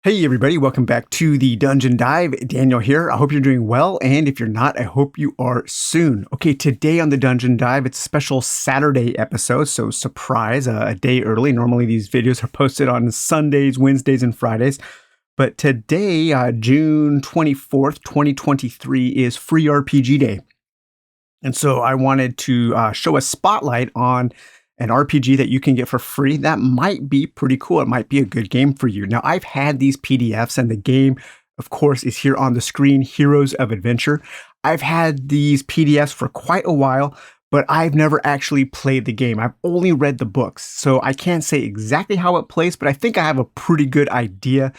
Hey everybody, welcome back to the Dungeon Dive. Daniel here. I hope you're doing well, and if you're not, I hope you are soon. Okay, today on the Dungeon Dive, it's a special Saturday episode, so surprise, a day early. Normally these videos are posted on Sundays, Wednesdays, and Fridays, but today, June 24th, 2023, is Free RPG Day. And so I wanted to show a spotlight on an RPG that you can get for free that might be pretty cool. It might be a good game for you. Now, I've had these PDFs, and the game, of course, is here on the screen, Heroes of Adventure. I've had these PDFs for quite a while, but I've never actually played the game. I've only read the books, so I can't say exactly how it plays, but I think I have a pretty good idea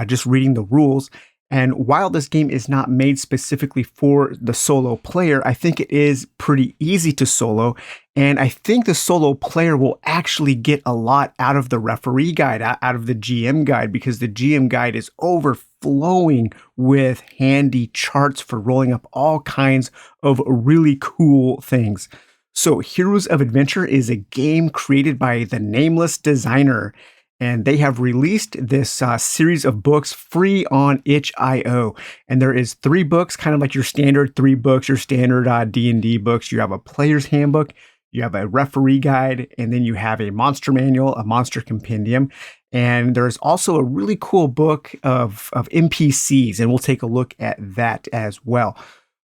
just reading the rules. And while this game is not made specifically for the solo player, I think it is pretty easy to solo. And I think the solo player will actually get a lot out of the referee guide, out of the GM guide, because the GM guide is overflowing with handy charts for rolling up all kinds of really cool things. So Heroes of Adventure is a game created by the Nameless Designer. And they have released this series of books free on itch.io. And there is 3 books, kind of like your standard 3 books, your standard D&D books. You have a player's handbook, you have a referee guide, and then you have a monster manual, a monster compendium. And there's also a really cool book of NPCs, and we'll take a look at that as well.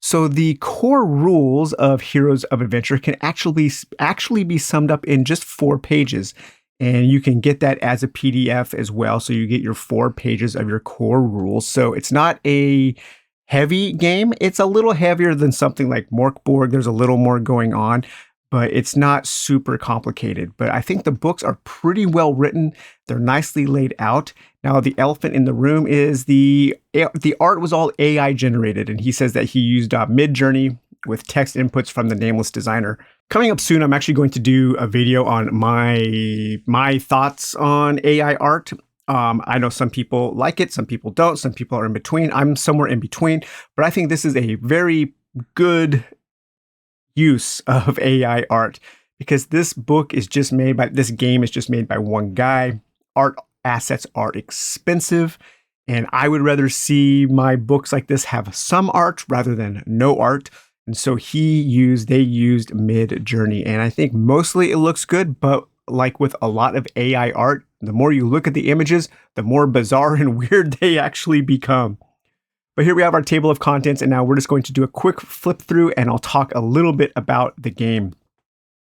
So the core rules of Heroes of Adventure can actually be summed up in just 4 pages. And you can get that as a PDF as well. So you get your 4 pages of your core rules. So it's not a heavy game. It's a little heavier than something like Morkborg. There's a little more going on, but it's not super complicated. But I think the books are pretty well written. They're nicely laid out. Now, the elephant in the room is the art was all AI generated. And he says that he used Midjourney with text inputs from the Nameless Designer. Coming up soon, I'm actually going to do a video on my thoughts on AI art. I know some people like it, some people don't, some people are in between. I'm somewhere in between, but I think this is a very good use of AI art because this game is just made by one guy. Art assets are expensive, and I would rather see my books like this have some art rather than no art. And so they used Midjourney, and I think mostly it looks good, but like with a lot of AI art, the more you look at the images, the more bizarre and weird they actually become. But here we have our table of contents, and now we're just going to do a quick flip through, and I'll talk a little bit about the game.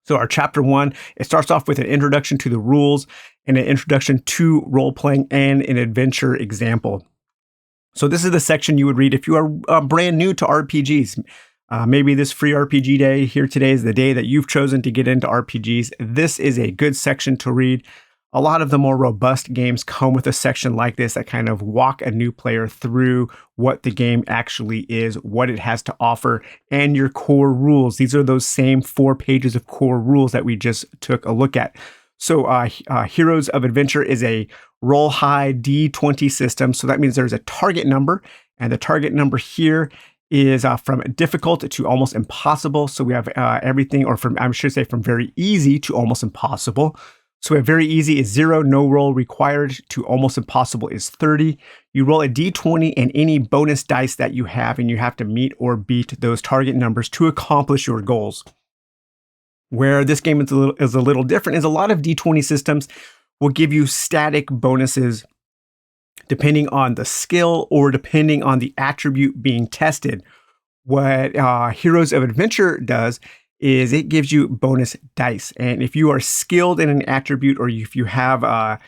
So our chapter 1, it starts off with an introduction to the rules and an introduction to role-playing and an adventure example. So this is the section you would read if you are brand new to RPGs. Maybe this free RPG day here today is the day that you've chosen to get into RPGs. This is a good section to read. A lot of the more robust games come with a section like this that kind of walk a new player through what the game actually is, what it has to offer, and your core rules. These are those same 4 pages of core rules that we just took a look at. So Heroes of Adventure is a roll high D20 system. So that means there's a target number, and the target number here is from difficult to almost impossible. So we have everything, or from very easy to almost impossible. So we have very easy is 0, no roll required, to almost impossible is 30. You roll a d20 and any bonus dice that you have, and you have to meet or beat those target numbers to accomplish your goals. Where this game is a little different is a lot of d20 systems will give you static bonuses depending on the skill or depending on the attribute being tested. What Heroes of Adventure does is it gives you bonus dice. And if you are skilled in an attribute, or if you have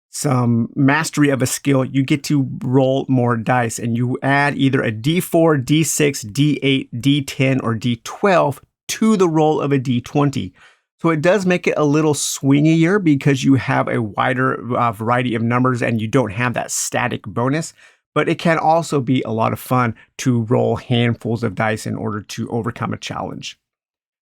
some mastery of a skill, you get to roll more dice. And you add either a d4, d6, d8, d10, or d12 to the roll of a d20. So it does make it a little swingier because you have a wider variety of numbers and you don't have that static bonus, but it can also be a lot of fun to roll handfuls of dice in order to overcome a challenge.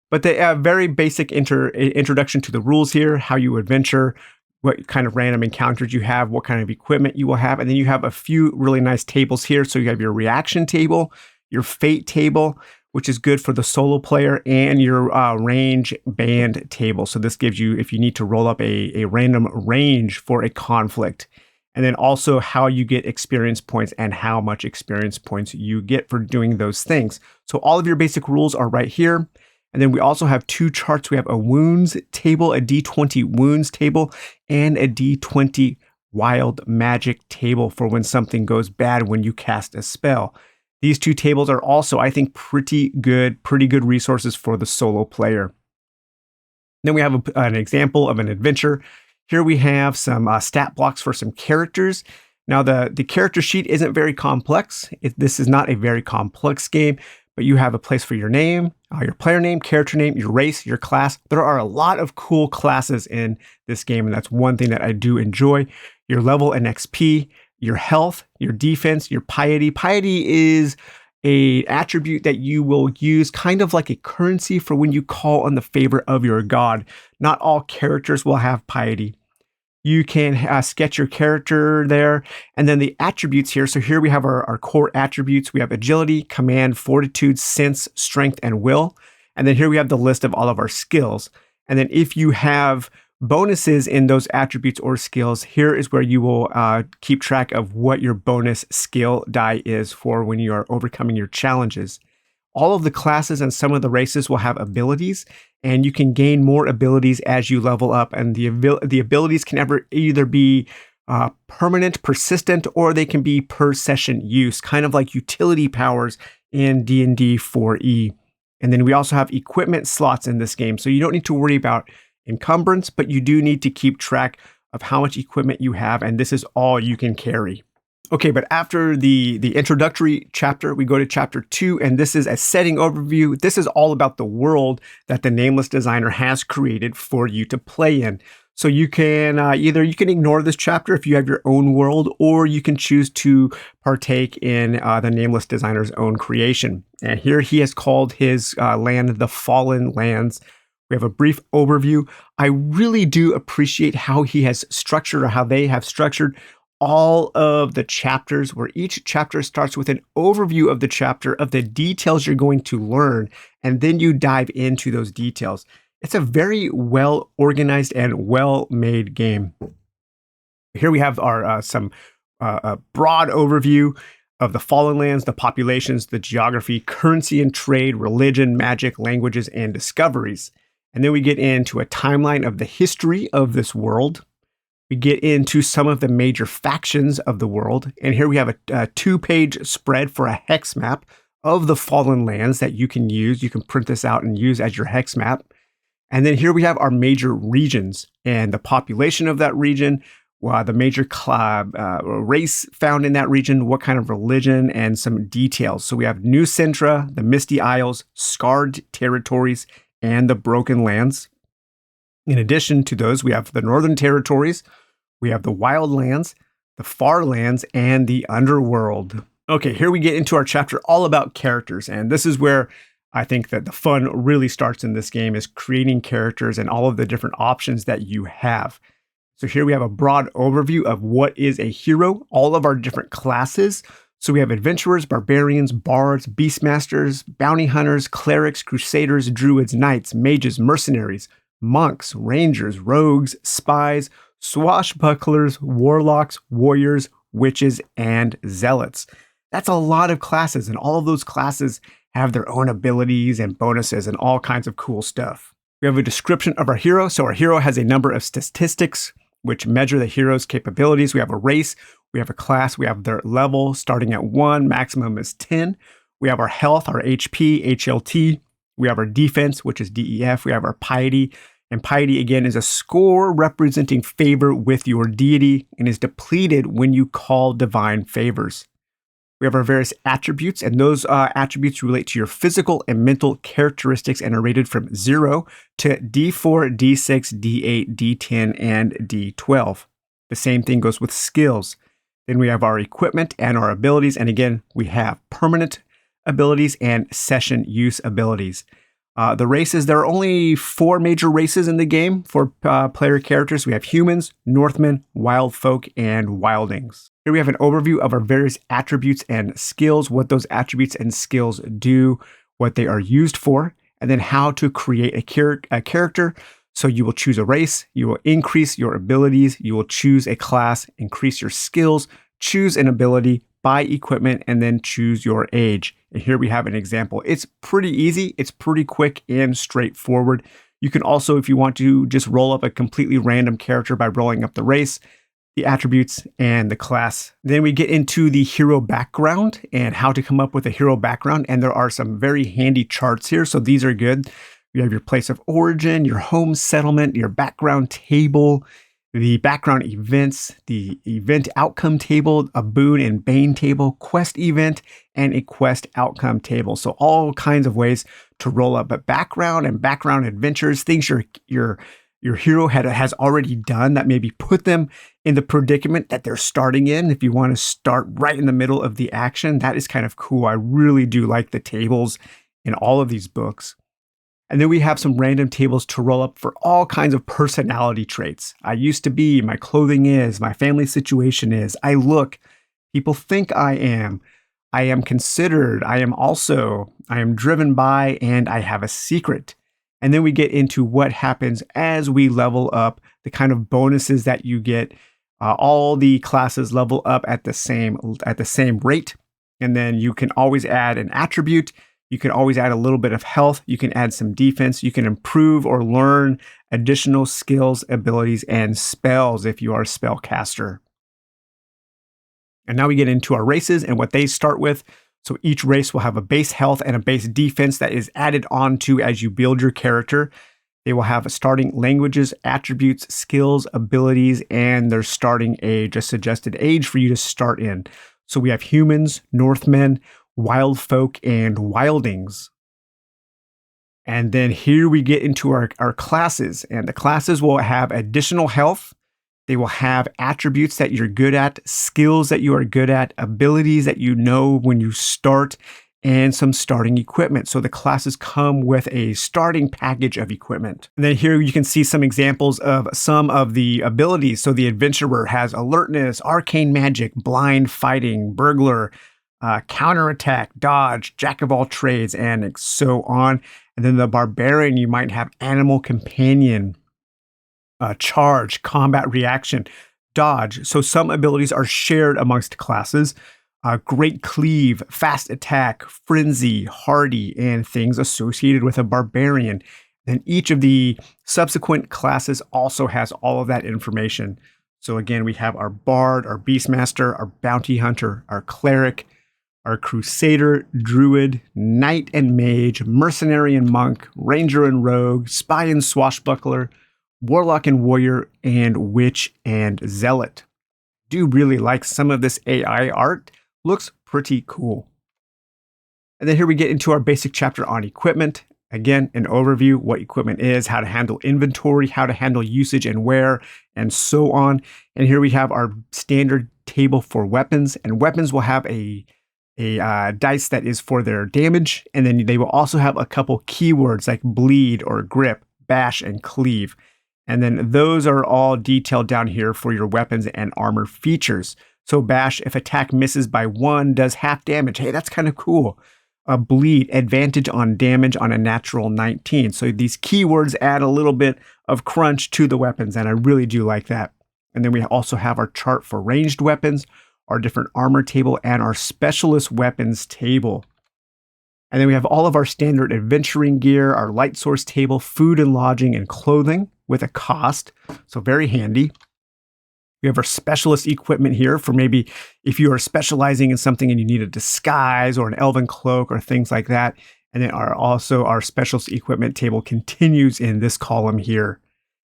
But the very basic introduction to the rules here, how you adventure, what kind of random encounters you have, what kind of equipment you will have, and then you have a few really nice tables here. So you have your reaction table, your fate table, which is good for the solo player, and your range band table. So this gives you, if you need to roll up a random range for a conflict. and then also how you get experience points and how much experience points you get for doing those things. So all of your basic rules are right here. And then we also have 2 charts. We have a wounds table, a D20 wounds table, and a D20 wild magic table for when something goes bad when you cast a spell. These 2 tables are also, I think, pretty good resources for the solo player. Then we have an example of an adventure. Here we have some stat blocks for some characters. Now, the character sheet isn't very complex. This is not a very complex game, but you have a place for your name, your player name, character name, your race, your class. There are a lot of cool classes in this game, and that's one thing that I do enjoy. Your level and XP, your health, your defense, your piety. Piety is an attribute that you will use kind of like a currency for when you call on the favor of your god. Not all characters will have piety. You can sketch your character there, and then the attributes here. So here we have our core attributes. We have agility, command, fortitude, sense, strength, and will. And then here we have the list of all of our skills. And then if you have bonuses in those attributes or skills, here is where you will keep track of what your bonus skill die is for when you are overcoming your challenges. All of the classes and some of the races will have abilities, and you can gain more abilities as you level up. And the abilities can either be permanent, persistent, or they can be per session use, kind of like utility powers in D&D 4e. And then we also have equipment slots in this game, so you don't need to worry about encumbrance, but you do need to keep track of how much equipment you have, and this is all you can carry. Okay, but after the introductory chapter, we go to chapter 2, and this is a setting overview. This is all about the world that the Nameless designer has created for you to play in. So you can either ignore this chapter if you have your own world, or you can choose to partake in the Nameless designer's own creation. And here he has called his land the Fallen Lands. We have a brief overview. I really do appreciate how he has structured, or how they have structured all of the chapters, where each chapter starts with an overview of the chapter, of the details you're going to learn, and then you dive into those details. It's a very well organized and well made game. Here we have our some broad overview of the Fallen Lands, the populations, the geography, currency and trade, religion, magic, languages, and discoveries. And then we get into a timeline of the history of this world. We get into some of the major factions of the world. And here we have a 2-page spread for a hex map of the Fallen Lands that you can use. You can print this out and use as your hex map. And then here we have our major regions and the population of that region, the major race found in that region, what kind of religion, and some details. So we have New Centra, the Misty Isles, Scarred Territories, and the Broken Lands. In addition to those, we have the Northern Territories, we have the Wild Lands, the Far Lands, and the Underworld. Okay, here we get into our chapter all about characters, and this is where I think that the fun really starts in this game, is creating characters and all of the different options that you have. So here we have a broad overview of what is a hero, all of our different classes. So we have adventurers, barbarians, bards, beastmasters, bounty hunters, clerics, crusaders, druids, knights, mages, mercenaries, monks, rangers, rogues, spies, swashbucklers, warlocks, warriors, witches, and zealots. That's a lot of classes, and all of those classes have their own abilities and bonuses and all kinds of cool stuff. We have a description of our hero. So our hero has a number of statistics which measure the hero's capabilities. We have a race, we have a class, we have their level starting at 1, maximum is 10. We have our health, our HP, HLT. We have our defense, which is DEF. We have our piety. And piety, again, is a score representing favor with your deity and is depleted when you call divine favors. We have our various attributes, and those attributes relate to your physical and mental characteristics and are rated from 0 to D4, D6, D8, D10, and D12. The same thing goes with skills. Then we have our equipment and our abilities, and again, we have permanent abilities and session use abilities. The races, there are only 4 major races in the game for player characters. We have humans, Northmen, wild folk, and wildlings. Here we have an overview of our various attributes and skills, what those attributes and skills do, what they are used for, and then how to create a character. So you will choose a race, you will increase your abilities, you will choose a class, increase your skills, choose an ability, buy equipment, and then choose your age. And here we have an example. It's pretty easy. It's pretty quick and straightforward. You can also, if you want to, just roll up a completely random character by rolling up the race, the attributes, and the class. Then we get into the hero background and how to come up with a hero background. And there are some very handy charts here. So these are good. You have your place of origin, your home settlement, your background table, the background events, the event outcome table, a boon and bane table, quest event, and a quest outcome table. So all kinds of ways to roll up a background and background adventures, things your hero has already done that maybe put them in the predicament that they're starting in. If you want to start right in the middle of the action, that is kind of cool. I really do like the tables in all of these books. And then we have some random tables to roll up for all kinds of personality traits. I used to be, my clothing is, my family situation is, I look, people think I am considered, I am driven by, and I have a secret. And then we get into what happens as we level up, the kind of bonuses that you get. All the classes level up at the same rate. And then you can always add an attribute. You can always add a little bit of health. You can add some defense. You can improve or learn additional skills, abilities, and spells if you are a spellcaster. And now we get into our races and what they start with. So each race will have a base health and a base defense that is added onto as you build your character. They will have starting languages, attributes, skills, abilities, and their starting age, a suggested age for you to start in. So we have humans, Northmen, wild folk, and wildings. And then here we get into our classes, and the classes will have additional health. They will have attributes that you're good at, skills that you are good at, abilities that you know when you start, and some starting equipment. So the classes come with a starting package of equipment. And then here you can see some examples of some of the abilities. So the adventurer has alertness, arcane magic, blind fighting, burglar, counterattack, dodge, jack of all trades, and so on. And then the barbarian, you might have animal companion, charge, combat reaction, dodge. So some abilities are shared amongst classes. Great cleave, fast attack, frenzy, hardy, and things associated with a barbarian. Then each of the subsequent classes also has all of that information. So again, we have our bard, our beastmaster, our bounty hunter, our cleric, our crusader, druid, knight and mage, mercenary and monk, ranger and rogue, spy and swashbuckler, warlock and warrior, and witch and zealot. Do really like some of this AI art. Looks pretty cool. And then here we get into our basic chapter on equipment. Again, an overview, what equipment is, how to handle inventory, how to handle usage and wear, and so on. And here we have our standard table for weapons, and weapons will have a dice that is for their damage, and then they will also have a couple keywords like bleed or grip, bash, and cleave. And then those are all detailed down here for your weapons and armor features. So bash, if attack misses by 1, does half damage. Hey, that's kind of cool. Bleed, advantage on damage on a natural 19. So these keywords add a little bit of crunch to the weapons, and I really do like that. And then we also have our chart for ranged weapons, our different armor table, and our specialist weapons table. And then we have all of our standard adventuring gear, our light source table, food and lodging, and clothing with a cost. So very handy. We have our specialist equipment here for maybe if you are specializing in something and you need a disguise or an elven cloak or things like that. And then our specialist equipment table continues in this column here.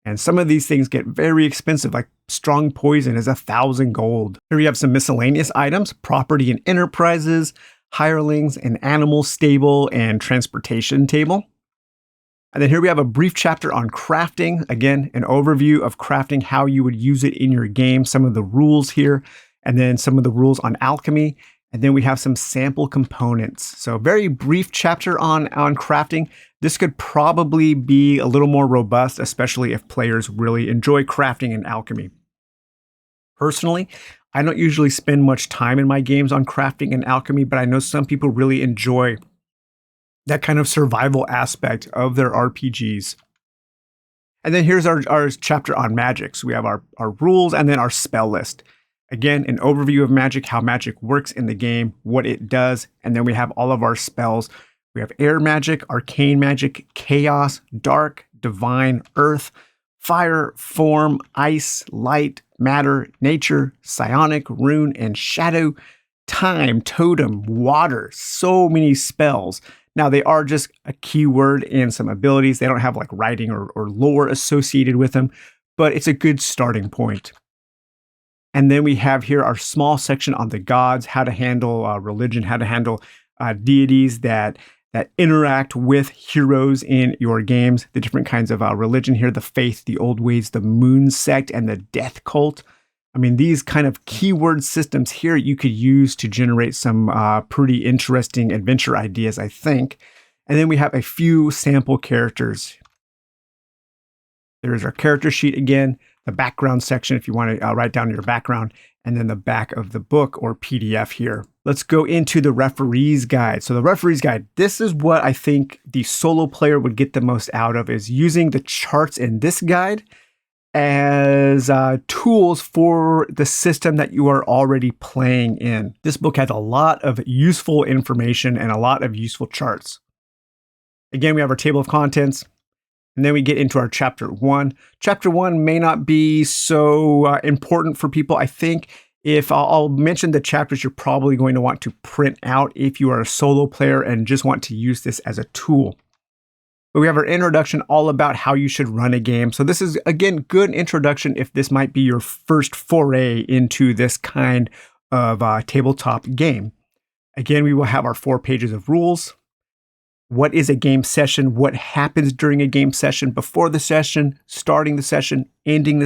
And some of these things get very expensive, like strong poison is 1,000 gold. Here we have some miscellaneous items, property and enterprises, hirelings, an animal stable, and transportation table. And then here we have a brief chapter on crafting. Again, an overview of crafting, how you would use it in your game, some of the rules here, and then some of the rules on alchemy. And then we have some sample components. So a very brief chapter on crafting. This could probably be a little more robust, especially if players really enjoy crafting and alchemy. Personally, I don't usually spend much time in my games on crafting and alchemy, but I know some people really enjoy that kind of survival aspect of their RPGs. And then here's our chapter on magic. So we have our rules and then our spell list. Again, an overview of magic, how magic works in the game, what it does, and then we have all of our spells. We have air magic, arcane magic, chaos, dark, divine, earth, fire, form, ice, light, matter, nature, psionic, rune, and shadow, time, totem, water. So many spells. Now, they are just a keyword and some abilities. They don't have like writing or lore associated with them, but it's a good starting point. And then we have here our small section on the gods, how to handle religion, how to handle deities that interact with heroes in your games, the different kinds of religion here, the faith, the old ways, the moon sect, and the death cult. I mean, these kind of keyword systems here you could use to generate some pretty interesting adventure ideas, I think. And then we have a few sample characters. There's our character sheet again, the background section if you want to write down your background, and then the back of the book or PDF here. Let's go into the referee's guide. So the referee's guide, this is what I think the solo player would get the most out of, is using the charts in this guide as tools for the system that you are already playing in. This book has a lot of useful information and a lot of useful charts. Again, we have our table of contents, and then we get into our chapter 1. Chapter 1 may not be so important for people. I think if I'll mention the chapters you're probably going to want to print out if you are a solo player and just want to use this as a tool. But we have our introduction all about how you should run a game. So this is, again, good introduction if this might be your first foray into this kind of tabletop game. Again, we will have our 4 pages of rules. What is a game session? What happens during a game session, before the session, starting the session, ending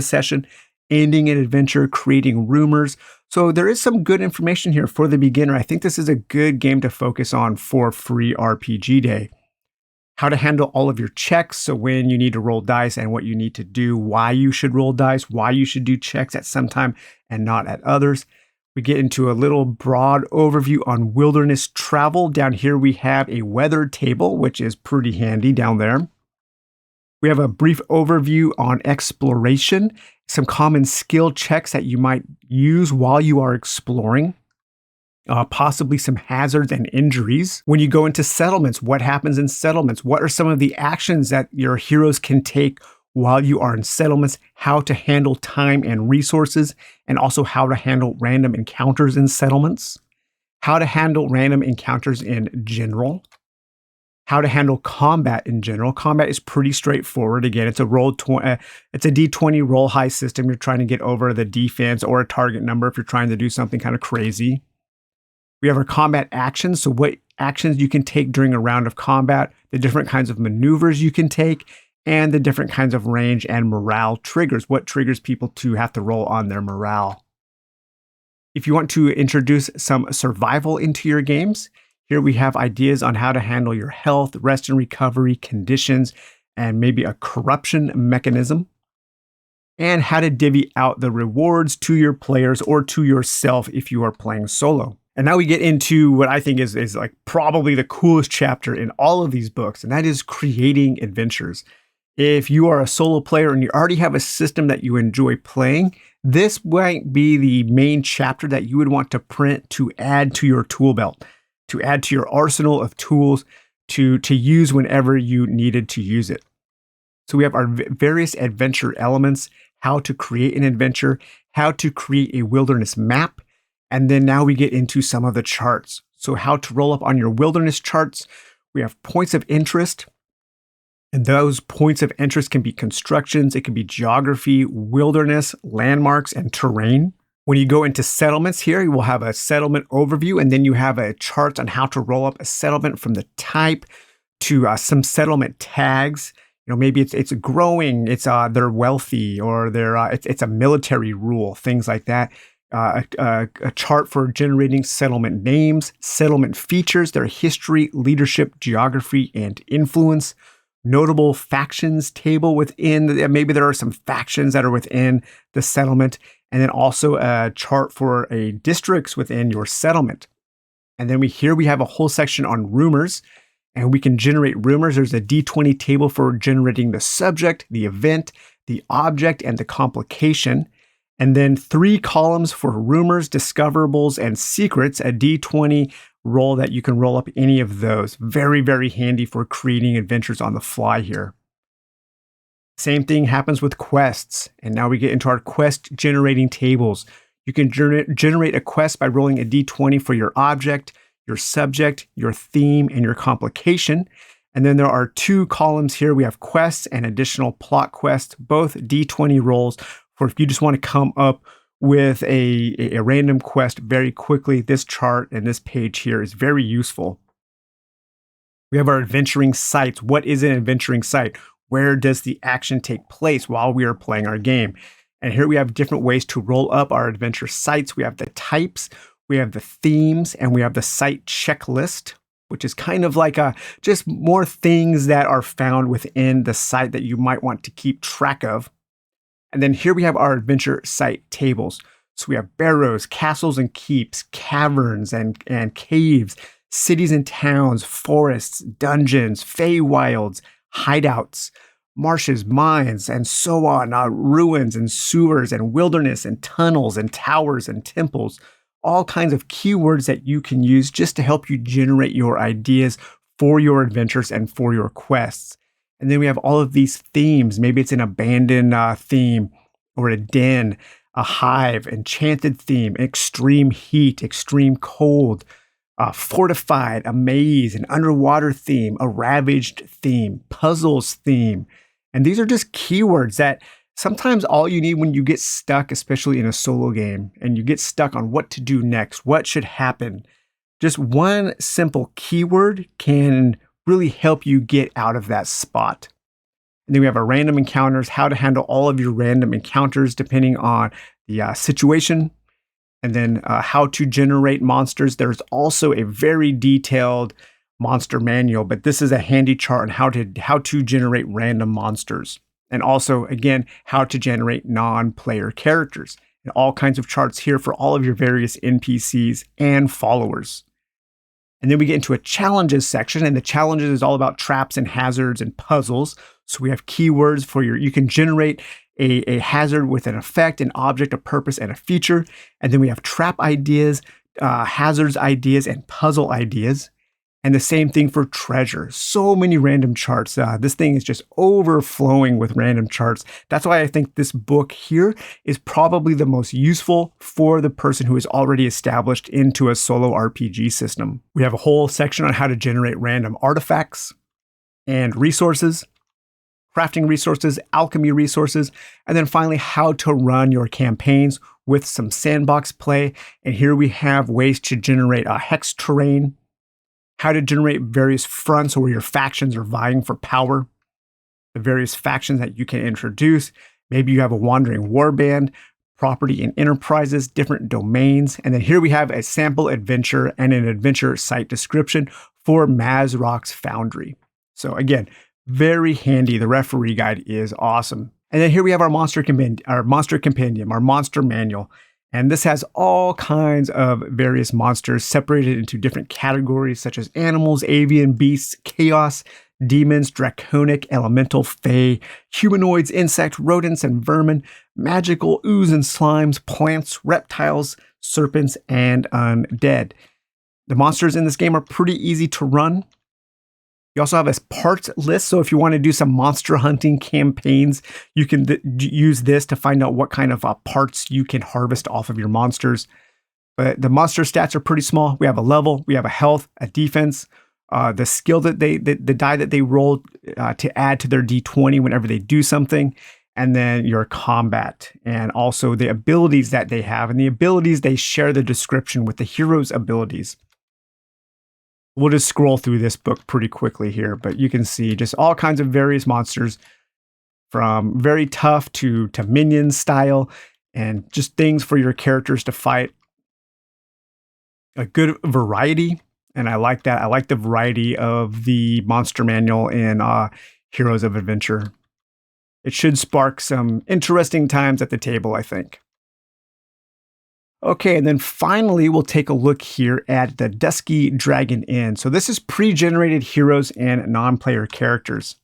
an adventure, creating rumors. So there is some good information here for the beginner. I think this is a good game to focus on for free RPG day. How to handle all of your checks. So when you need to roll dice and what you need to do, why you should roll dice, why you should do checks at some time and not at others. We get into a little broad overview on wilderness travel. Down here, we have a weather table, which is pretty handy down there. We have a brief overview on exploration, some common skill checks that you might use while you are exploring, possibly some hazards and injuries. When you go into settlements, what happens in settlements? What are some of the actions that your heroes can take while you are in settlements, how to handle time and resources, and also how to handle random encounters in settlements, how to handle random encounters in general, how to handle combat in general. Combat is pretty straightforward. Again, it's a it's a D20 roll high system. You're trying to get over the defense or a target number if you're trying to do something kind of crazy. We have our combat actions. So what actions you can take during a round of combat, the different kinds of maneuvers you can take, and the different kinds of range and morale triggers. What triggers people to have to roll on their morale. If you want to introduce some survival into your games, here we have ideas on how to handle your health, rest and recovery conditions, and maybe a corruption mechanism, and how to divvy out the rewards to your players or to yourself if you are playing solo. And now we get into what I think is like probably the coolest chapter in all of these books, and that is creating adventures. If you are a solo player and you already have a system that you enjoy playing, this might be the main chapter that you would want to print to add to your tool belt, to add to your arsenal of tools to use whenever you needed to use it. So we have our various adventure elements, how to create an adventure, how to create a wilderness map, and then now we get into some of the charts. So how to roll up on your wilderness charts. We have points of interest. And those points of interest can be constructions, it can be geography, wilderness, landmarks, and terrain. When you go into settlements here, you will have a settlement overview, and then you have a chart on how to roll up a settlement from the type to some settlement tags. You know, maybe it's growing, it's they're wealthy, or it's a military rule, things like that. A chart for generating settlement names, settlement features, their history, leadership, geography, and influence. Notable factions table within, maybe there are some factions that are within the settlement, and then also a chart for a districts within your settlement. And then we have a whole section on rumors. And we can generate rumors. There's a D20 table for generating the subject, the event, the object, and the complication. And then 3 columns for rumors, discoverables, and secrets, a D20 roll that you can roll up any of those. Very, very handy for creating adventures on the fly here. Same thing happens with quests. And now we get into our quest generating tables. You can generate a quest by rolling a D20 for your object, your subject, your theme, and your complication. And then there are 2 columns here. We have quests and additional plot quests, both D20 rolls for if you just want to come up with a random quest very quickly. This chart and this page here is very useful. We have our adventuring sites. What is an adventuring site? Where does the action take place while we are playing our game? And here we have different ways to roll up our adventure sites. We have the types, we have the themes, and we have the site checklist, which is kind of like just more things that are found within the site that you might want to keep track of. And then here we have our adventure site tables. So we have barrows, castles and keeps, caverns and caves, cities and towns, forests, dungeons, Feywilds, hideouts, marshes, mines, and so on, ruins and sewers and wilderness and tunnels and towers and temples, all kinds of keywords that you can use just to help you generate your ideas for your adventures and for your quests. And then we have all of these themes. Maybe it's an abandoned theme or a den, a hive, enchanted theme, extreme heat, extreme cold, fortified, a maze, an underwater theme, a ravaged theme, puzzles theme. And these are just keywords that sometimes all you need when you get stuck, especially in a solo game, and you get stuck on what to do next, what should happen. Just one simple keyword can really help you get out of that spot. And then we have our random encounters, how to handle all of your random encounters depending on the situation. And then how to generate monsters. There's also a very detailed monster manual, but this is a handy chart on how to generate random monsters. And also, again, how to generate non-player characters. And all kinds of charts here for all of your various NPCs and followers. And then we get into a challenges section, and the challenges is all about traps and hazards and puzzles. So we have keywords for you can generate a hazard with an effect, an object, a purpose, and a feature. And then we have trap ideas, hazards ideas, and puzzle ideas. And the same thing for treasure. So many random charts. This thing is just overflowing with random charts. That's why I think this book here is probably the most useful for the person who is already established into a solo RPG system. We have a whole section on how to generate random artifacts and resources, crafting resources, alchemy resources, and then finally how to run your campaigns with some sandbox play. And here we have ways to generate a hex terrain, how to generate various fronts where your factions are vying for power, the various factions that you can introduce. Maybe you have a wandering warband, property and enterprises, different domains. And then here we have a sample adventure and an adventure site description for Mazrock's Foundry. So again, very handy. The referee guide is awesome. And then here we have our monster compendium, our monster manual. And this has all kinds of various monsters separated into different categories, such as animals, avian, beasts, chaos, demons, draconic, elemental, fey, humanoids, insects, rodents, and vermin, magical, ooze and slimes, plants, reptiles, serpents, and undead. The monsters in this game are pretty easy to run. You also have a parts list, so if you want to do some monster hunting campaigns, you can use this to find out what kind of parts you can harvest off of your monsters. But the monster stats are pretty small. We have a level, we have a health, a defense, the skill that the die that they roll to add to their D20 whenever they do something, and then your combat, and also the abilities that they have. And the abilities, they share the description with the hero's abilities. We'll just scroll through this book pretty quickly here, but you can see just all kinds of various monsters from very tough to minion style and just things for your characters to fight. A good variety, and I like that. I like the variety of the monster manual in Heroes of Adventure. It should spark some interesting times at the table, I think. Okay, and then finally, we'll take a look here at the Dusky Dragon Inn. So this is pre-generated heroes and non-player characters.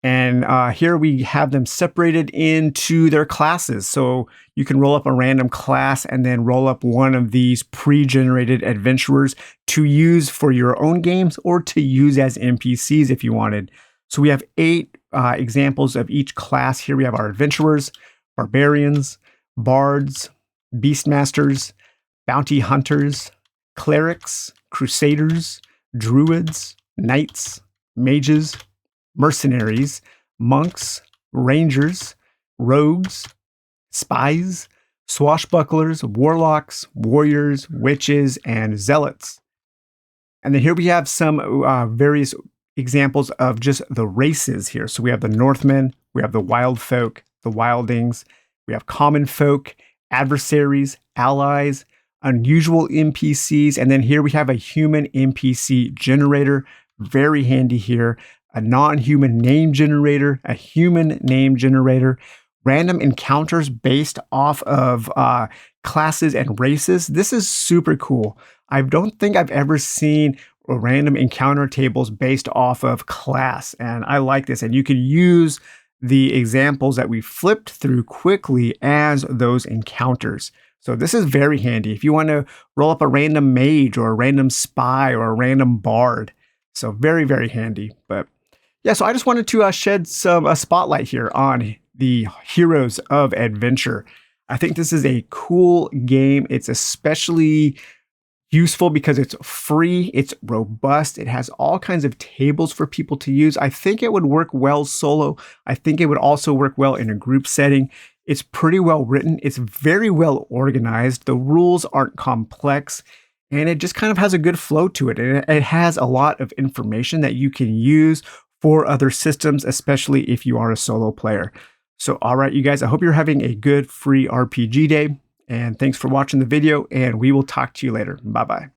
And here we have them separated into their classes. So you can roll up a random class and then roll up one of these pre-generated adventurers to use for your own games or to use as NPCs if you wanted. So we have 8 examples of each class. Here we have our adventurers, barbarians, bards, beastmasters, bounty hunters, clerics, crusaders, druids, knights, mages, mercenaries, monks, rangers, rogues, spies, swashbucklers, warlocks, warriors, witches, and zealots. And then here we have some various examples of just the races here. So we have the Northmen, we have the wild folk, the wildings, we have common folk, adversaries, allies, unusual NPCs, and then here we have a human NPC generator. Very handy here. A non-human name generator, a human name generator, random encounters based off of classes and races. This is super cool. I don't think I've ever seen random encounter tables based off of class, and I like this. And you can use the examples that we flipped through quickly as those encounters. So this is very handy if you want to roll up a random mage or a random spy or a random bard. So very, very handy. But yeah, so I just wanted to shed some spotlight here on the Heroes of Adventure. I think this is a cool game. It's especially useful because it's free, it's robust, it has all kinds of tables for people to use. I think it would work well solo. I think it would also work well in a group setting. It's pretty well written. It's very well organized. The rules aren't complex. And it just kind of has a good flow to it. And it has a lot of information that you can use for other systems, especially if you are a solo player. So, all right, you guys, I hope you're having a good free RPG day. And thanks for watching the video, and we will talk to you later. Bye-bye.